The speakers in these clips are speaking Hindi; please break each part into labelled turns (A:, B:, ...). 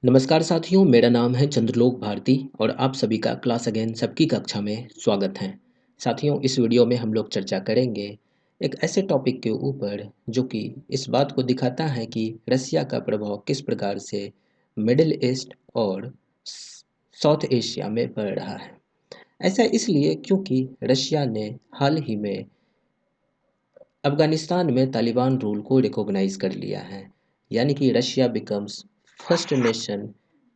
A: नमस्कार साथियों, मेरा नाम है चंद्रलोक भारती और आप सभी का क्लास अगेन सबकी कक्षा में स्वागत है। साथियों, इस वीडियो में हम लोग चर्चा करेंगे एक ऐसे टॉपिक के ऊपर जो कि इस बात को दिखाता है कि रसिया का प्रभाव किस प्रकार से मिडिल ईस्ट और साउथ एशिया में बढ़ रहा है। ऐसा इसलिए क्योंकि रशिया ने हाल ही में अफगानिस्तान में तालिबान रूल को रिकॉग्नाइज कर लिया है, यानी कि Russia becomes first nation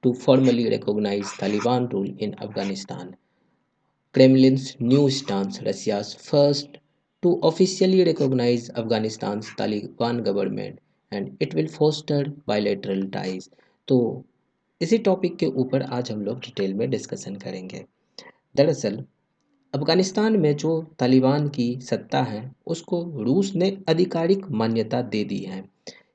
A: to formally recognise Taliban rule in Afghanistan. Kremlin's new stance, Russia's first to officially recognize Afghanistan's Taliban government and it will foster bilateral ties। तो इसी टॉपिक के ऊपर आज हम लोग डिटेल में डिस्कशन करेंगे। दरअसल अफगानिस्तान में जो तालिबान की सत्ता है उसको रूस ने आधिकारिक मान्यता दे दी है,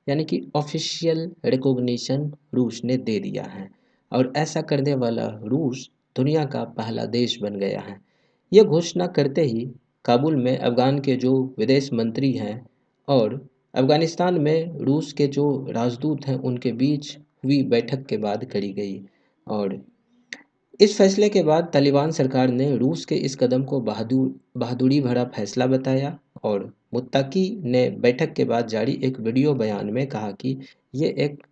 A: यानी कि ऑफिशियल रिकॉग्निशन रूस ने दे दिया है और ऐसा करने वाला रूस दुनिया का पहला देश बन गया है। यह घोषणा करते ही काबुल में अफगान के जो विदेश मंत्री हैं और अफगानिस्तान में रूस के जो राजदूत हैं उनके बीच हुई बैठक के बाद करी गई। और इस फैसले के बाद तालिबान सरकार ने रूस के इस कदम को बहादुरी भरा फैसला बताया और मुत्तकी ने बैठक के बाद जारी एक वीडियो बयान में कहा कि ये एक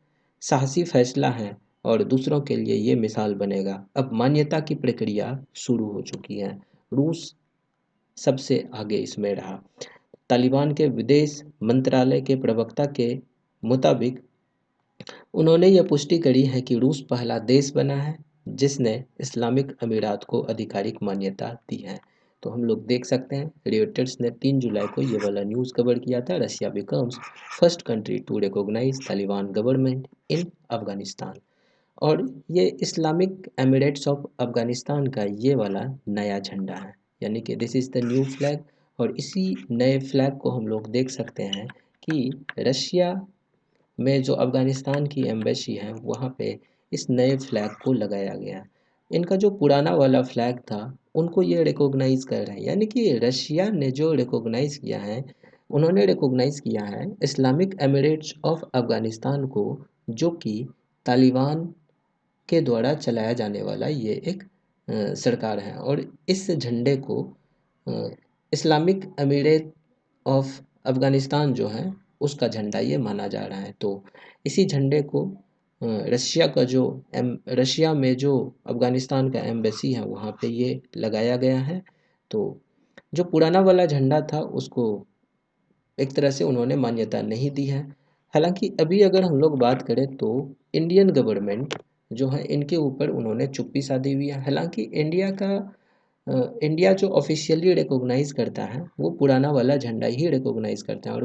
A: साहसी फैसला है और दूसरों के लिए ये मिसाल बनेगा। अब मान्यता की प्रक्रिया शुरू हो चुकी है। रूस सबसे आगे इसमें रहा। तालिबान के विदेश मंत्रालय के प्रवक्ता के मुताबिक उन्होंने यह पुष्टि करी है कि रूस पहला देश बना है जिसने इस्लामिक अमीरात को आधिकारिक मान्यता दी है। तो हम लोग देख सकते हैं रियटर्स ने 3 जुलाई को ये वाला न्यूज़ कवर किया था, Russia becomes first country to recognise Taliban government in Afghanistan. और ये इस्लामिक एमिरेट्स ऑफ अफगानिस्तान का ये वाला नया झंडा है, यानी कि this is the new flag. और इसी नए फ्लैग को हम लोग देख सकते हैं कि रशिया में जो अफ़गानिस्तान की एम्बेसी है वहाँ पे इस नए फ्लैग को लगाया गया। इनका जो पुराना वाला फ्लैग था उनको ये रिकॉग्नाइज़ कर रहे हैं, यानी कि रशिया ने जो रिकॉग्नाइज़ किया है, उन्होंने रिकॉग्नाइज़ किया है इस्लामिक एमिरेट्स ऑफ अफ़गानिस्तान को, जो कि तालिबान के द्वारा चलाया जाने वाला ये एक सरकार है। और इस झंडे को अ, इस्लामिक अमीरेत ऑफ अफ़गानिस्तान जो है उसका झंडा ये माना जा रहा है। तो इसी झंडे को रशिया का जो रशिया में जो अफ़गानिस्तान का एम्बेसी है वहाँ पे ये लगाया गया है। तो जो पुराना वाला झंडा था उसको एक तरह से उन्होंने मान्यता नहीं दी है। हालांकि अभी अगर हम लोग बात करें तो इंडियन गवर्नमेंट जो है इनके ऊपर उन्होंने चुप्पी साधी हुई है। हालांकि इंडिया जो ऑफिशियली रिकॉग्नाइज़ करता है वो पुराना वाला झंडा ही रिकॉग्नाइज़ करता है और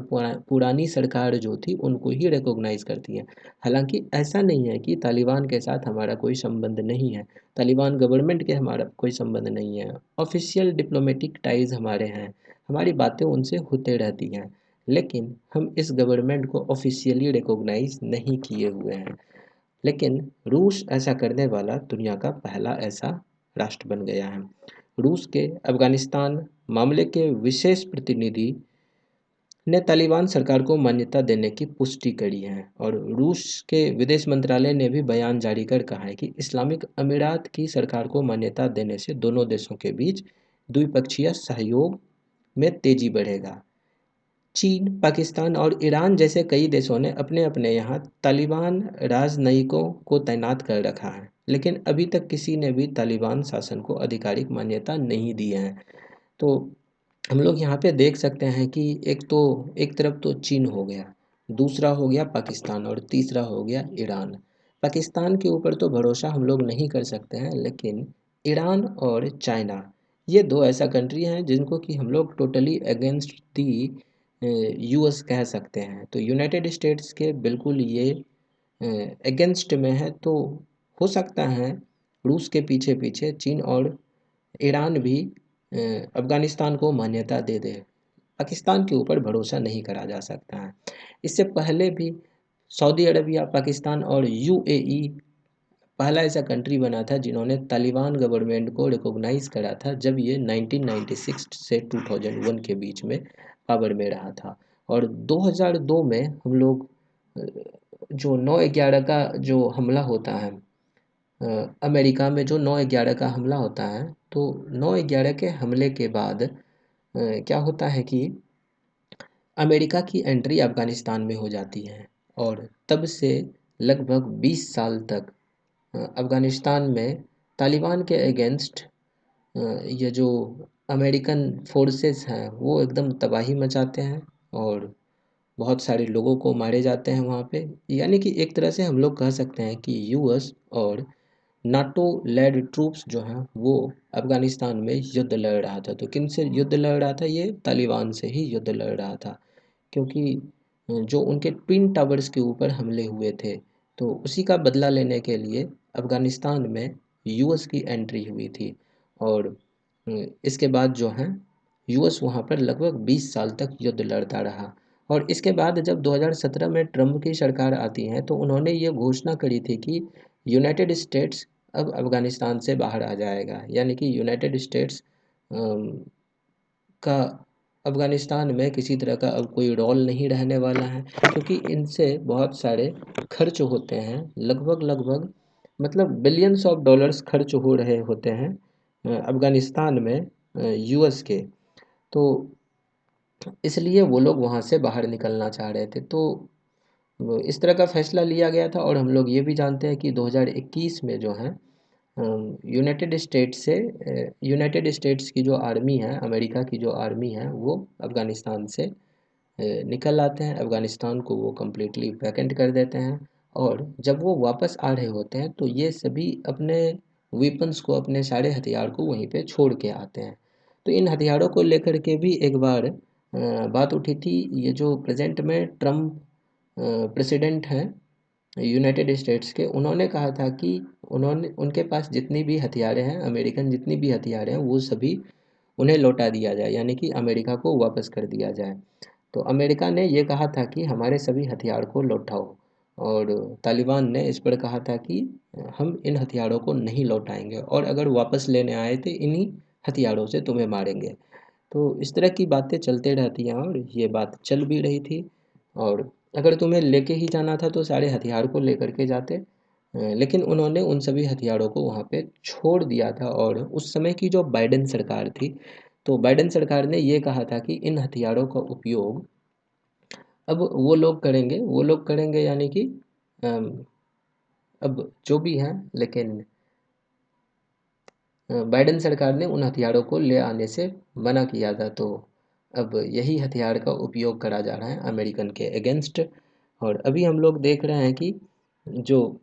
A: पुरानी सरकार जो थी उनको ही रिकॉग्नाइज़ करती है। हालांकि ऐसा नहीं है कि तालिबान के साथ हमारा कोई संबंध नहीं है, तालिबान गवर्नमेंट के हमारा कोई संबंध नहीं है। ऑफिशियल डिप्लोमेटिक टाइज़ हमारे हैं, हमारी बातें उनसे होते रहती हैं, लेकिन हम इस गवर्नमेंट को ऑफिशियली रिकॉग्नाइज़ नहीं किए हुए हैं। लेकिन रूस ऐसा करने वाला दुनिया का पहला ऐसा राष्ट्र बन गया है। रूस के अफ़गानिस्तान मामले के विशेष प्रतिनिधि ने तालिबान सरकार को मान्यता देने की पुष्टि करी है और रूस के विदेश मंत्रालय ने भी बयान जारी कर कहा है कि इस्लामिक अमीरात की सरकार को मान्यता देने से दोनों देशों के बीच द्विपक्षीय सहयोग में तेजी बढ़ेगा। चीन, पाकिस्तान और ईरान जैसे कई देशों ने अपने अपने यहाँ तालिबान राजनयिकों को तैनात कर रखा है, लेकिन अभी तक किसी ने भी तालिबान शासन को आधिकारिक मान्यता नहीं दी है। तो हम लोग यहाँ पे देख सकते हैं कि एक तरफ तो चीन हो गया, दूसरा हो गया पाकिस्तान और तीसरा हो गया ईरान। पाकिस्तान के ऊपर तो भरोसा हम लोग नहीं कर सकते हैं, लेकिन ईरान और चाइना ये दो ऐसा कंट्री हैं जिनको कि हम लोग टोटली अगेंस्ट दी यूएस कह सकते हैं। तो यूनाइटेड स्टेट्स के बिल्कुल ये अगेंस्ट में है। तो हो सकता है रूस के पीछे पीछे चीन और ईरान भी अफ़गानिस्तान को मान्यता दे दे। पाकिस्तान के ऊपर भरोसा नहीं करा जा सकता है। इससे पहले भी सऊदी अरबिया, पाकिस्तान और यूएई पहला ऐसा कंट्री बना था जिन्होंने तालिबान गवर्नमेंट को रिकॉग्नाइज़ करा था जब ये 1996 से 2001 के बीच में पावर में रहा था। और 2002 में हम लोग जो 9/11 का जो हमला होता है, अमेरिका में जो 9/11 का हमला होता है, तो 9/11 के हमले के बाद क्या होता है कि अमेरिका की एंट्री अफ़गानिस्तान में हो जाती है और तब से लगभग 20 साल तक अफ़गानिस्तान में तालिबान के अगेंस्ट ये जो अमेरिकन फोर्सेस हैं वो एकदम तबाही मचाते हैं और बहुत सारे लोगों को मारे जाते हैं वहाँ पे। यानी कि एक तरह से हम लोग कह सकते हैं कि यूएस और नाटो लेड ट्रूप्स जो हैं वो अफ़गानिस्तान में युद्ध लड़ रहा था। तो किन से युद्ध लड़ रहा था? ये तालिबान से ही युद्ध लड़ रहा था, क्योंकि जो उनके ट्विन टावर्स के ऊपर हमले हुए थे, तो उसी का बदला लेने के लिए अफ़गानिस्तान में यूएस की एंट्री हुई थी। और इसके बाद जो है यूएस वहाँ पर लगभग 20 साल तक युद्ध लड़ता रहा। और इसके बाद जब 2017 में ट्रंप की सरकार आती है तो उन्होंने ये घोषणा करी थी कि यूनाइटेड स्टेट्स अब अफ़गानिस्तान से बाहर आ जाएगा। यानी कि यूनाइटेड स्टेट्स का अफ़गानिस्तान में किसी तरह का अब कोई रोल नहीं रहने वाला है, क्योंकि इनसे बहुत सारे खर्च होते हैं, लगभग लगभग मतलब बिलियंस ऑफ डॉलर्स खर्च हो रहे होते हैं अफ़गानिस्तान में यूएस के। तो इसलिए वो लोग वहाँ से बाहर निकलना चाह रहे थे। तो इस तरह का फैसला लिया गया था। और हम लोग ये भी जानते हैं कि 2021 में जो है यूनाइटेड स्टेट्स की जो आर्मी है, अमेरिका की जो आर्मी है, वो अफ़गानिस्तान से निकल आते हैं। अफ़गानिस्तान को वो कम्प्लीटली वैकेंट कर देते हैं। और जब वो वापस आ रहे होते हैं तो ये सभी अपने वेपन्स को, अपने सारे हथियार को वहीं पे छोड़ के आते हैं। तो इन हथियारों को लेकर के भी एक बार बात उठी थी। ये जो प्रेजेंट में ट्रम्प प्रेसिडेंट हैं यूनाइटेड स्टेट्स के, उन्होंने कहा था कि उन्होंने उनके पास जितनी भी हथियारें हैं, अमेरिकन जितनी भी हथियारें हैं, वो सभी उन्हें लौटा दिया जाए, यानी कि अमेरिका को वापस कर दिया जाए। तो अमेरिका ने ये कहा था कि हमारे सभी हथियार को लौटाओ, और तालिबान ने इस पर कहा था कि हम इन हथियारों को नहीं लौटाएंगे और अगर वापस लेने आए तो इन्हीं हथियारों से तुम्हें मारेंगे। तो इस तरह की बातें चलते रहती हैं और ये बात चल भी रही थी। और अगर तुम्हें लेके ही जाना था तो सारे हथियार को लेकर के जाते, लेकिन उन्होंने उन सभी हथियारों को वहाँ पे छोड़ दिया था। और उस समय की जो बाइडेन सरकार थी, तो बाइडेन सरकार ने ये कहा था कि इन हथियारों का उपयोग अब वो लोग करेंगे, यानी कि अम, अब जो भी हैं, लेकिन बाइडेन सरकार ने उन हथियारों को ले आने से मना किया था। तो अब यही हथियार का उपयोग करा जा रहा है अमेरिकन के अगेंस्ट। और अभी हम लोग देख रहे हैं कि जो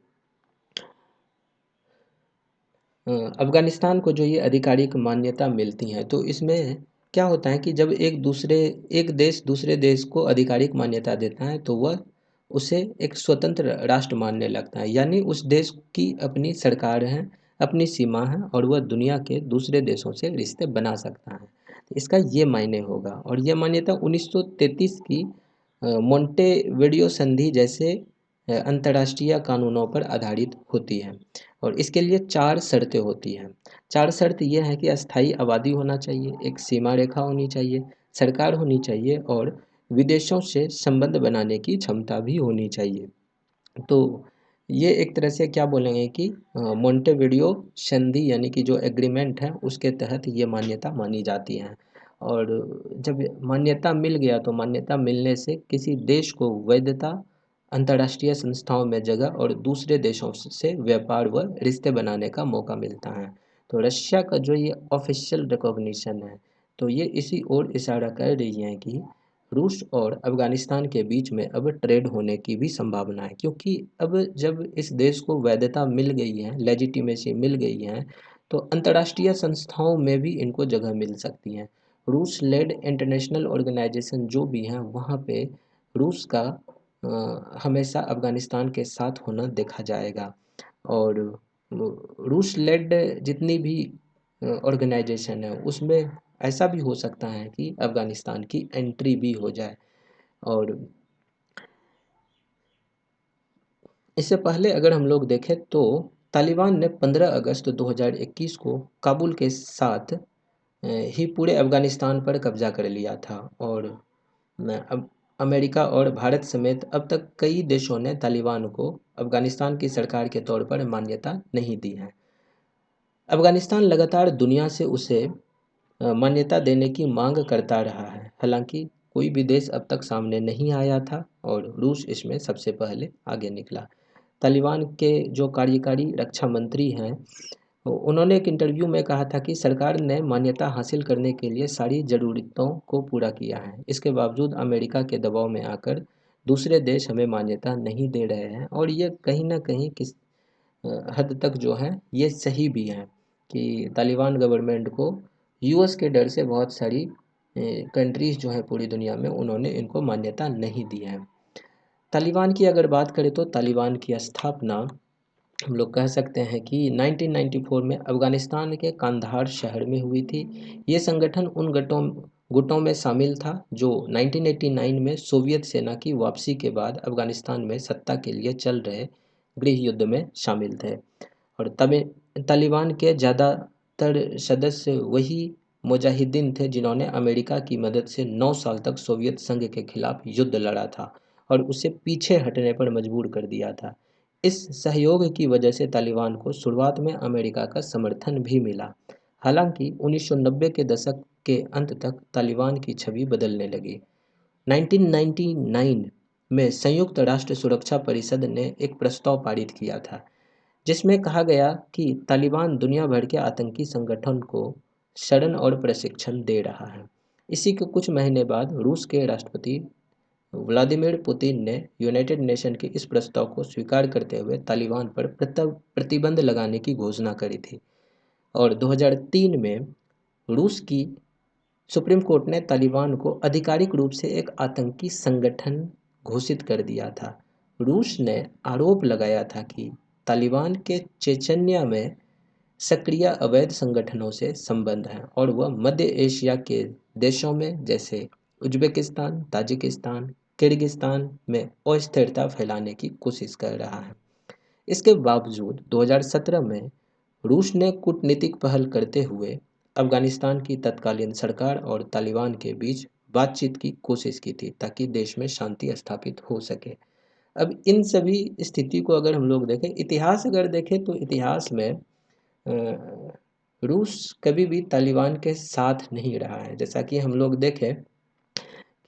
A: अफ़गानिस्तान को जो ये आधिकारिक मान्यता मिलती हैं, तो इसमें क्या होता है कि जब एक देश दूसरे देश को आधिकारिक मान्यता देता है तो वह उसे एक स्वतंत्र राष्ट्र मानने लगता है। यानी उस देश की अपनी सरकार है, अपनी सीमा है और वह दुनिया के दूसरे देशों से रिश्ते बना सकता है। तो इसका ये मायने होगा। और यह मान्यता 1933 की मोंटेविडियो संधि जैसे अंतर्राष्ट्रीय कानूनों पर आधारित होती है। और इसके लिए 4 शर्तें होती हैं। 4 शर्त ये हैं कि अस्थायी आबादी होना चाहिए, एक सीमा रेखा होनी चाहिए, सरकार होनी चाहिए और विदेशों से संबंध बनाने की क्षमता भी होनी चाहिए। तो ये एक तरह से क्या बोलेंगे कि मोंटेविडियो संधि यानी कि जो एग्रीमेंट है उसके तहत ये मान्यता मानी जाती है। और जब मान्यता मिल गया तो मान्यता मिलने से किसी देश को वैधता, अंतर्राष्ट्रीय संस्थाओं में जगह और दूसरे देशों से व्यापार व रिश्ते बनाने का मौका मिलता है। तो रशिया का जो ये ऑफिशियल रिकॉग्निशन है, तो ये इसी ओर इशारा कर रही है कि रूस और अफ़गानिस्तान के बीच में अब ट्रेड होने की भी संभावना है, क्योंकि अब जब इस देश को वैधता मिल गई है, लेजिटिमेसी मिल गई है, तो अंतर्राष्ट्रीय संस्थाओं में भी इनको जगह मिल सकती है। रूस लेड इंटरनेशनल ऑर्गेनाइजेशन जो भी हैं वहाँ पे रूस का हमेशा अफ़गानिस्तान के साथ होना देखा जाएगा। और रूस लेड जितनी भी ऑर्गेनाइजेशन है उसमें ऐसा भी हो सकता है कि अफ़गानिस्तान की एंट्री भी हो जाए। और इससे पहले अगर हम लोग देखें तो तालिबान ने 15 अगस्त 2021 को काबुल के साथ ही पूरे अफ़गानिस्तान पर कब्जा कर लिया था। और मैं अब अमेरिका और भारत समेत अब तक कई देशों ने तालिबान को अफगानिस्तान की सरकार के तौर पर मान्यता नहीं दी है। अफगानिस्तान लगातार दुनिया से उसे मान्यता देने की मांग करता रहा है, हालांकि कोई भी देश अब तक सामने नहीं आया था और रूस इसमें सबसे पहले आगे निकला। तालिबान के जो कार्यकारी रक्षा मंत्री हैं, उन्होंने एक इंटरव्यू में कहा था कि सरकार ने मान्यता हासिल करने के लिए सारी ज़रूरतों को पूरा किया है। इसके बावजूद अमेरिका के दबाव में आकर दूसरे देश हमें मान्यता नहीं दे रहे हैं और ये कहीं न कहीं किस हद तक जो है ये सही भी है कि तालिबान गवर्नमेंट को यूएस के डर से बहुत सारी कंट्रीज़ जो हैं पूरी दुनिया में उन्होंने इनको मान्यता नहीं दी है। तालिबान की अगर बात करें तो तालिबान की स्थापना हम लोग कह सकते हैं कि 1994 में अफ़गानिस्तान के कांधार शहर में हुई थी। ये संगठन उन गुटों में शामिल था जो 1989 में सोवियत सेना की वापसी के बाद अफ़गानिस्तान में सत्ता के लिए चल रहे गृह युद्ध में शामिल थे। और तब तालिबान के ज़्यादातर सदस्य वही मुजाहिदीन थे जिन्होंने अमेरिका की मदद से 9 साल तक सोवियत संघ के खिलाफ युद्ध लड़ा था और उसे पीछे हटने पर मजबूर कर दिया था। इस सहयोग की वजह से तालिबान को शुरुआत में अमेरिका का समर्थन भी मिला। हालांकि 1990 के दशक के अंत तक तालिबान की छवि बदलने लगी। 1999 में संयुक्त राष्ट्र सुरक्षा परिषद ने एक प्रस्ताव पारित किया था जिसमें कहा गया कि तालिबान दुनिया भर के आतंकी संगठन को शरण और प्रशिक्षण दे रहा है। इसी के कुछ महीने बाद रूस के राष्ट्रपति व्लादिमीर पुतिन ने यूनाइटेड नेशन के इस प्रस्ताव को स्वीकार करते हुए तालिबान पर प्रतिबंध लगाने की घोषणा करी थी और 2003 में रूस की सुप्रीम कोर्ट ने तालिबान को आधिकारिक रूप से एक आतंकी संगठन घोषित कर दिया था। रूस ने आरोप लगाया था कि तालिबान के चेचन्या में सक्रिय अवैध संगठनों से संबंध हैं और वह मध्य एशिया के देशों में जैसे उज्बेकिस्तान, ताजिकिस्तान, किर्गिस्तान में अस्थिरता फैलाने की कोशिश कर रहा है। इसके बावजूद 2017 में रूस ने कूटनीतिक पहल करते हुए अफगानिस्तान की तत्कालीन सरकार और तालिबान के बीच बातचीत की कोशिश की थी ताकि देश में शांति स्थापित हो सके। अब इन सभी स्थिति को अगर हम लोग देखें, इतिहास अगर देखें तो इतिहास में रूस कभी भी तालिबान के साथ नहीं रहा है। जैसा कि हम लोग देखें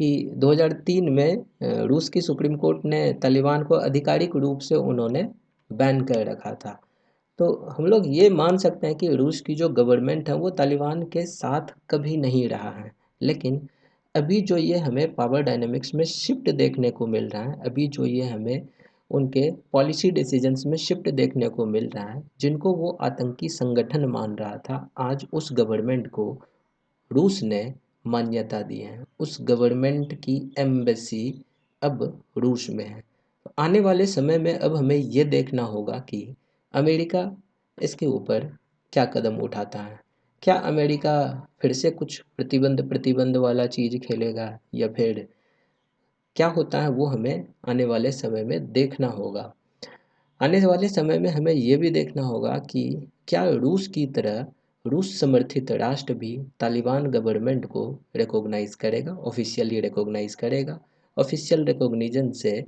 A: कि 2003 में रूस की सुप्रीम कोर्ट ने तालिबान को आधिकारिक रूप से उन्होंने बैन कर रखा था। तो हम लोग ये मान सकते हैं कि रूस की जो गवर्नमेंट है वो तालिबान के साथ कभी नहीं रहा है। लेकिन अभी जो ये हमें पावर डायनामिक्स में शिफ्ट देखने को मिल रहा है, अभी जो ये हमें उनके पॉलिसी डिसीजंस में शिफ्ट देखने को मिल रहा है, जिनको वो आतंकी संगठन मान रहा था, आज उस गवर्नमेंट को रूस ने मान्यता दी है। उस गवर्नमेंट की एम्बेसी अब रूस में है। आने वाले समय में अब हमें ये देखना होगा कि अमेरिका इसके ऊपर क्या कदम उठाता है। क्या अमेरिका फिर से कुछ प्रतिबंध प्रतिबंध वाला चीज़ खेलेगा या फिर क्या होता है वो हमें आने वाले समय में देखना होगा। आने वाले समय में हमें ये भी देखना होगा कि क्या रूस की तरह रूस समर्थित राष्ट्र भी तालिबान गवर्नमेंट को रिकॉग्नाइज़ करेगा, ऑफिशियली रिकॉग्नाइज़ करेगा। ऑफिशियल रिकॉग्निशन से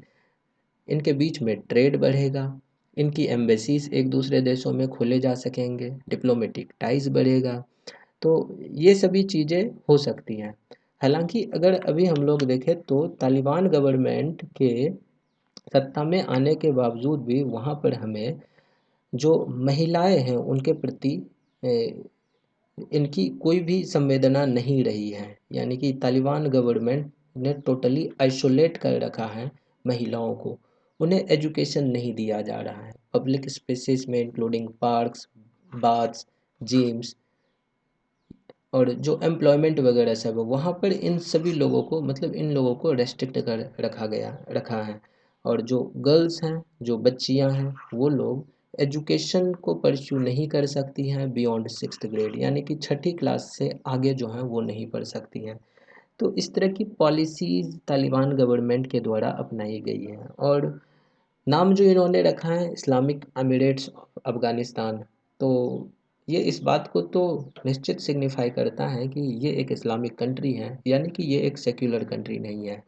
A: इनके बीच में ट्रेड बढ़ेगा, इनकी एम्बेसीज एक दूसरे देशों में खोले जा सकेंगे, डिप्लोमेटिक टाइज बढ़ेगा। तो ये सभी चीज़ें हो सकती हैं। हालांकि अगर अभी हम लोग देखें तो तालिबान गवर्नमेंट के सत्ता में आने के बावजूद भी वहाँ पर हमें जो महिलाएं हैं उनके प्रति इनकी कोई भी संवेदना नहीं रही है। यानी कि तालिबान गवर्नमेंट ने टोटली आइसोलेट कर रखा है महिलाओं को। उन्हें एजुकेशन नहीं दिया जा रहा है। पब्लिक स्पेसेस में इंक्लूडिंग पार्क्स, बाथ्स, जिम्स और जो एम्प्लॉयमेंट वगैरह सब है वहाँ पर इन सभी लोगों को मतलब इन लोगों को रेस्ट्रिक्ट कर रखा है। और जो गर्ल्स हैं, जो बच्चियाँ हैं, वो लोग एजुकेशन को परस्यू नहीं कर सकती हैं बियॉन्ड 6th ग्रेड, यानी कि छठी क्लास से आगे जो हैं वो नहीं पढ़ सकती हैं। तो इस तरह की पॉलिसीज़ तालिबान गवर्नमेंट के द्वारा अपनाई गई हैं और नाम जो इन्होंने रखा है इस्लामिक एमिरेट्स ऑफ अफ़गानिस्तान, तो ये इस बात को तो निश्चित सिग्निफाई करता है कि ये एक इस्लामिक कंट्री है, यानी कि ये एक सेक्युलर कंट्री नहीं है।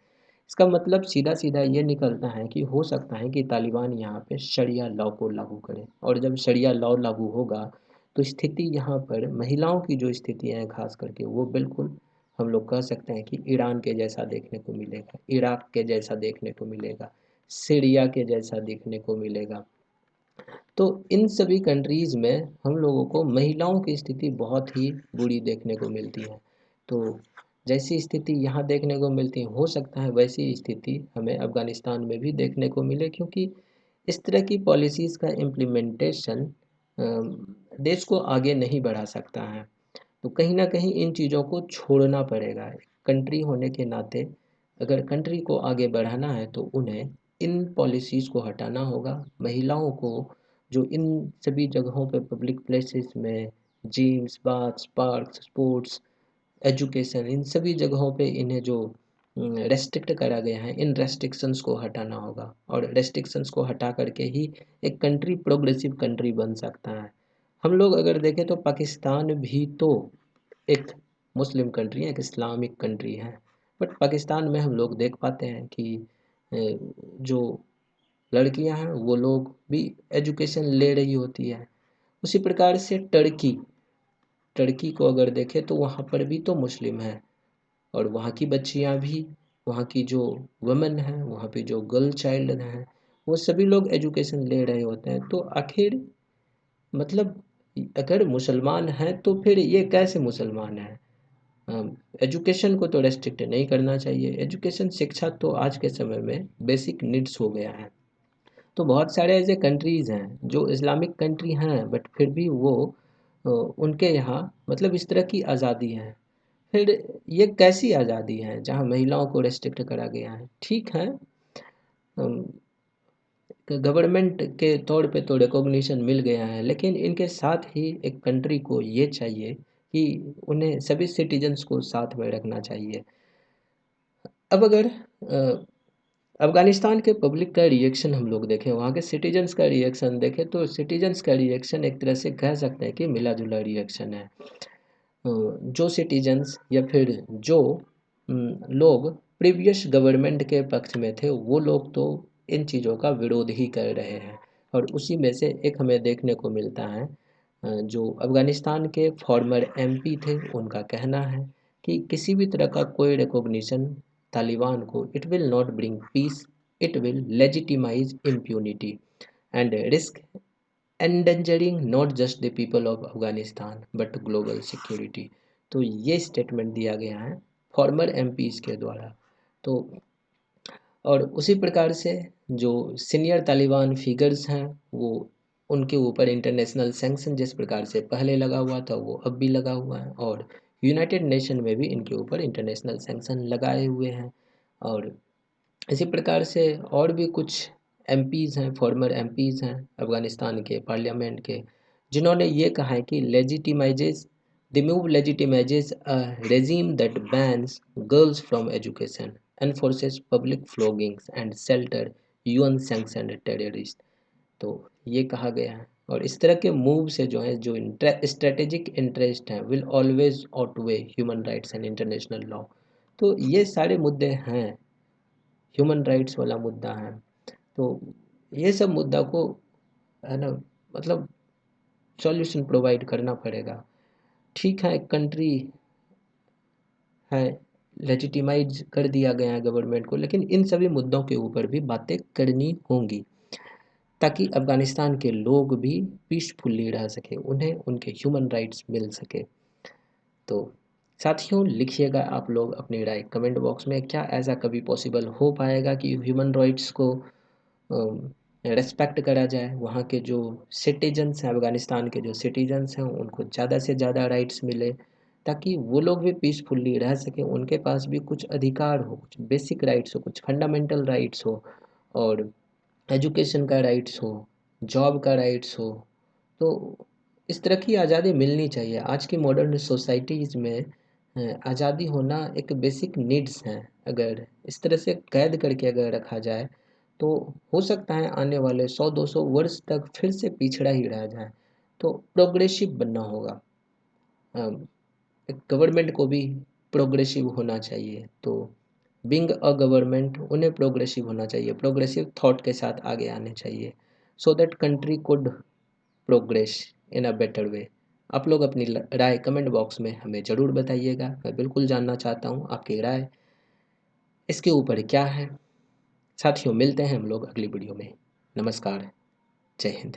A: इसका मतलब सीधा सीधा ये निकलता है कि हो सकता है कि तालिबान यहाँ पे शरिया लॉ को लागू करे, और जब शरिया लॉ लागू होगा तो स्थिति यहाँ पर महिलाओं की जो स्थिति है खास करके वो बिल्कुल हम लोग कह सकते हैं कि ईरान के जैसा देखने को मिलेगा, इराक के जैसा देखने को मिलेगा, सीरिया के जैसा देखने को मिलेगा। तो इन सभी कंट्रीज़ में हम लोगों को महिलाओं की स्थिति बहुत ही बुरी देखने को मिलती है। तो जैसी स्थिति यहाँ देखने को मिलती है, हो सकता है वैसी स्थिति हमें अफ़गानिस्तान में भी देखने को मिले, क्योंकि इस तरह की पॉलिसीज़ का इम्प्लीमेंटेशन देश को आगे नहीं बढ़ा सकता है। तो कहीं न कहीं इन चीज़ों को छोड़ना पड़ेगा। कंट्री होने के नाते अगर कंट्री को आगे बढ़ाना है तो उन्हें इन पॉलिसीज़ को हटाना होगा। महिलाओं को जो इन सभी जगहों पे पब्लिक प्लेसेस में gyms, baths, parks, sports, education, इन सभी जगहों पे इन्हें जो रेस्ट्रिक्ट करा गया है, इन रेस्ट्रिक्शंस को हटाना होगा, और रेस्ट्रिक्शंस को हटा करके ही एक कंट्री प्रोग्रेसिव कंट्री बन सकता है। हम लोग अगर देखें तो पाकिस्तान भी तो एक मुस्लिम कंट्री है, एक इस्लामिक कंट्री है, बट पाकिस्तान में हम लोग देख पाते हैं कि जो लड़कियां हैं वो लोग भी एजुकेशन ले रही होती है। उसी प्रकार से टर्की टर्की को अगर देखें तो वहाँ पर भी तो मुस्लिम है, और वहाँ की बच्चियाँ भी, वहाँ की जो वुमेन हैं, वहाँ पे जो गर्ल चाइल्ड हैं, वो सभी लोग एजुकेशन ले रहे होते हैं। तो आखिर मतलब अगर मुसलमान हैं तो फिर ये कैसे मुसलमान हैं? एजुकेशन को तो रेस्ट्रिक्ट नहीं करना चाहिए। एजुकेशन, शिक्षा तो आज के समय में बेसिक नीड्स हो गया है। तो बहुत सारे ऐसे कंट्रीज़ हैं जो इस्लामिक कंट्री हैं, बट फिर भी वो उनके यहाँ मतलब इस तरह की आज़ादी है। फिर ये कैसी आज़ादी है जहाँ महिलाओं को रेस्ट्रिक्ट करा गया है? ठीक है, गवर्नमेंट के तौर पे तो रिकॉग्निशन मिल गया है, लेकिन इनके साथ ही एक कंट्री को ये चाहिए कि उन्हें सभी सिटीजन्स को साथ में रखना चाहिए। अब अगर अफ़गानिस्तान के पब्लिक का रिएक्शन हम लोग देखें, वहाँ के सिटीजन्स का रिएक्शन देखें, तो सिटीजन्स का रिएक्शन एक तरह से कह सकते हैं कि मिला-जुला रिएक्शन है। जो सिटीजन्स या फिर जो लोग प्रीवियस गवर्नमेंट के पक्ष में थे, वो लोग तो इन चीज़ों का विरोध ही कर रहे हैं, और उसी में से एक हमें देखने को मिलता है जो अफ़गानिस्तान के फॉर्मर एमपी थे, उनका कहना है कि किसी भी तरह का कोई रिकॉग्निशन तालिबान को it will not bring peace, it will legitimise impunity and risk endangering not just the people of Afghanistan but global security. तो ये स्टेटमेंट दिया गया है फॉर्मर एमपीज़ के द्वारा। तो और उसी प्रकार से जो सीनियर तालिबान फिगर्स हैं, वो उनके ऊपर इंटरनेशनल सैंक्शन जिस प्रकार से पहले लगा हुआ था वो अब भी लगा हुआ है, और यूनाइटेड नेशन में भी इनके ऊपर इंटरनेशनल सैंक्शन लगाए हुए हैं। और इसी प्रकार से और भी कुछ एमपीज़ हैं, फॉर्मर एमपीज़ हैं अफ़गानिस्तान के पार्लियामेंट के, जिन्होंने ये कहा है कि legitimises the move legitimises a regime that bans girls from education, enforces public floggings and shelter UN sanctioned terrorists। तो ये कहा गया है, और इस तरह के मूव से जो है जो स्ट्रेटेजिक इंटरेस्ट हैं will always outweigh human rights and international law. तो ये सारे मुद्दे हैं, ह्यूमन राइट्स वाला मुद्दा है। तो ये सब मुद्दा को है ना, मतलब सॉल्यूशन प्रोवाइड करना पड़ेगा। ठीक है, कंट्री है, लेजिटिमाइज कर दिया गया है गवर्नमेंट को, लेकिन इन सभी मुद्दों के ऊपर भी बातें करनी होंगी, ताकि अफ़गानिस्तान के लोग भी पीसफुली रह सके, उन्हें उनके ह्यूमन राइट्स मिल सके। तो साथियों, लिखिएगा आप लोग अपनी राय कमेंट बॉक्स में, क्या ऐसा कभी पॉसिबल हो पाएगा कि ह्यूमन राइट्स को रेस्पेक्ट करा जाए, वहाँ के जो सिटीजन्स हैं, अफ़गानिस्तान के जो सिटीजन्स हैं उनको ज़्यादा से ज़्यादा राइट्स मिले, ताकि वो लोग भी पीसफुली रह सकें, उनके पास भी कुछ अधिकार हो, कुछ बेसिक राइट्स हो, कुछ फंडामेंटल राइट्स हो, और एजुकेशन का राइट्स हो, जॉब का राइट्स हो। तो इस तरह की आज़ादी मिलनी चाहिए। आज की मॉडर्न सोसाइटीज़ में आज़ादी होना एक बेसिक नीड्स हैं। अगर इस तरह से कैद करके अगर रखा जाए तो हो सकता है आने वाले 100-200 वर्ष तक फिर से पिछड़ा ही रह जाए। तो प्रोग्रेसिव बनना होगा। गवर्नमेंट को भी प्रोग्रेसिव होना चाहिए। तो बीइंग अ गवर्नमेंट उन्हें प्रोग्रेसिव होना चाहिए, प्रोग्रेसिव थॉट के साथ आगे आने चाहिए, so that country could progress in a better way. आप लोग अपनी राय कमेंट बॉक्स में हमें ज़रूर बताइएगा, मैं बिल्कुल जानना चाहता हूँ आपकी राय इसके ऊपर क्या है। साथियों, मिलते हैं हम लोग अगली वीडियो में। नमस्कार, जय हिंद।